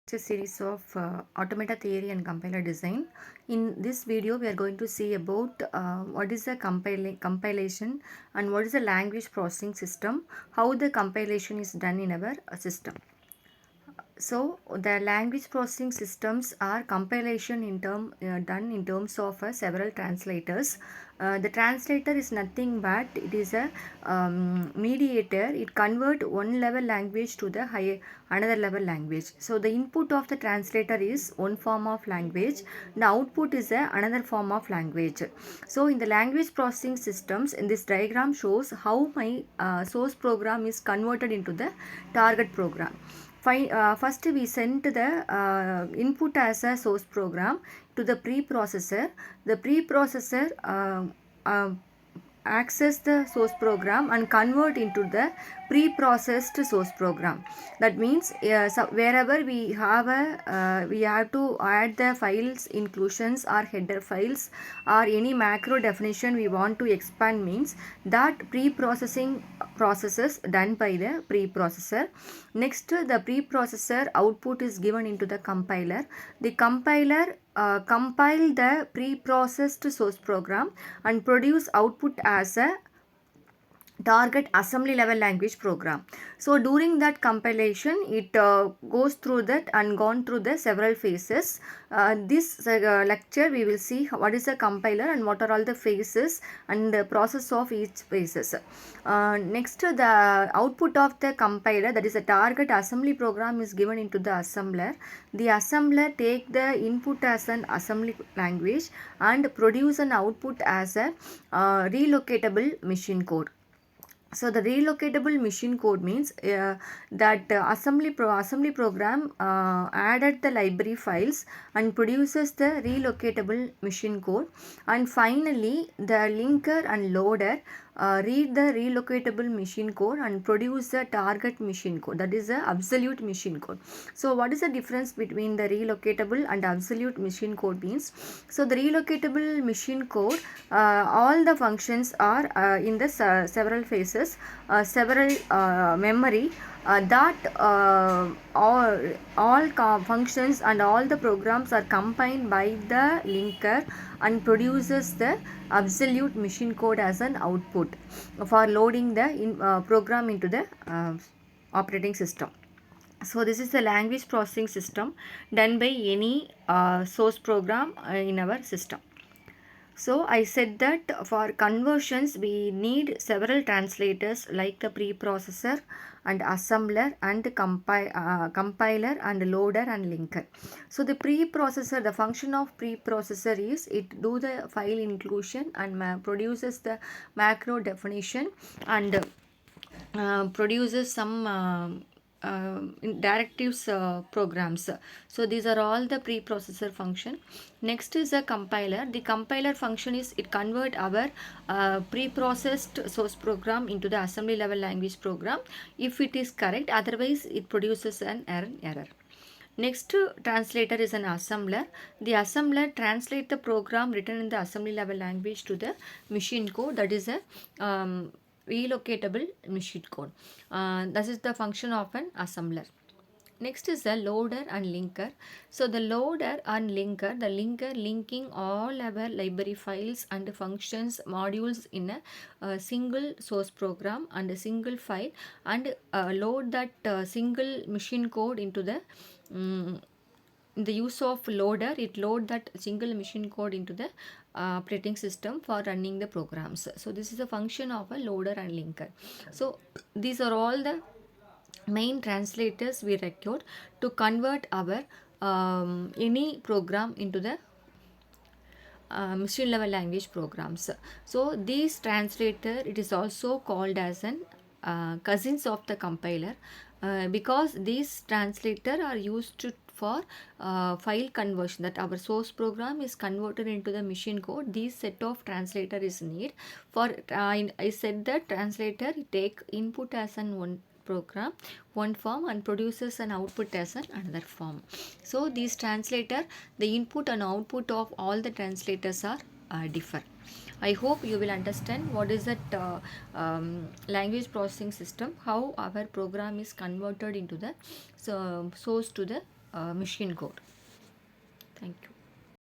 It's a series of automata theory and compiler design. In this video, we are going to see about what is the compilation and what is the language processing system, how the compilation is done in our system. So the language processing systems are compilation done in terms of several translators. The translator is nothing but it is a mediator. It convert one level language to the higher another level language. So the input of the translator is one form of language. The output is another form of language. So in the language processing systems, in this diagram shows how my source program is converted into the target program. First we sent the input as a source program to the preprocessor. The preprocessor access the source program and convert into the pre-processed source program. That means so wherever we have we have to add the files inclusions or header files or any macro definition we want to expand, means that pre-processing processes done by the preprocessor. Next, the preprocessor output is given into the compiler. The compiler compile the pre-processed source program and produce output as a target assembly level language program. So during that compilation, it goes through that and gone through the several phases. This lecture we will see what is a compiler and what are all the phases and the process of each phases. Next, the output of the compiler, that is a target assembly program, is given into the assembler. The assembler take the input as an assembly language and produce an output as a relocatable machine code. So the relocatable machine code means that assembly program added the library files and produces the relocatable machine code, and finally the linker and loader read the relocatable machine code and produce the target machine code, that is the absolute machine code. So what is the difference between the relocatable and absolute machine code means? So the relocatable machine code, all the functions are in the several phases, several memory, that all functions and all the programs are combined by the linker and produces the absolute machine code as an output for loading the program into the operating system. So this is the language processing system done by any source program in our system. So I said that for conversions we need several translators like the preprocessor and assembler and compiler and loader and linker. So the preprocessor, the function of preprocessor is it do the file inclusion and produces the macro definition and produces some directives programs. So these are all the preprocessor function. Next is a compiler. The compiler function is it convert our preprocessed source program into the assembly level language program if it is correct, otherwise it produces an error. Next translator is an assembler. The assembler translate the program written in the assembly level language to the machine code, that is a relocatable machine code. This is the function of an assembler. Next is the loader and linker. So the loader and linker, the linker linking all our library files and functions modules in a single source program and a single file, and load that single machine code into the the use of loader. It load that single machine code into the operating system for running the programs. So this is a function of a loader and linker. So these are all the main translators we required to convert our any program into the machine level language programs. So these translator, it is also called as an cousins of the compiler because these translator are used for file conversion, that our source program is converted into the machine code. These set of translator is need for I said that translator take input as an one program one form and produces an output as an another form. So these translator, the input and output of all the translators are differ. I hope you will understand what is that language processing system, how our program is converted into the source to the machine code. Thank you.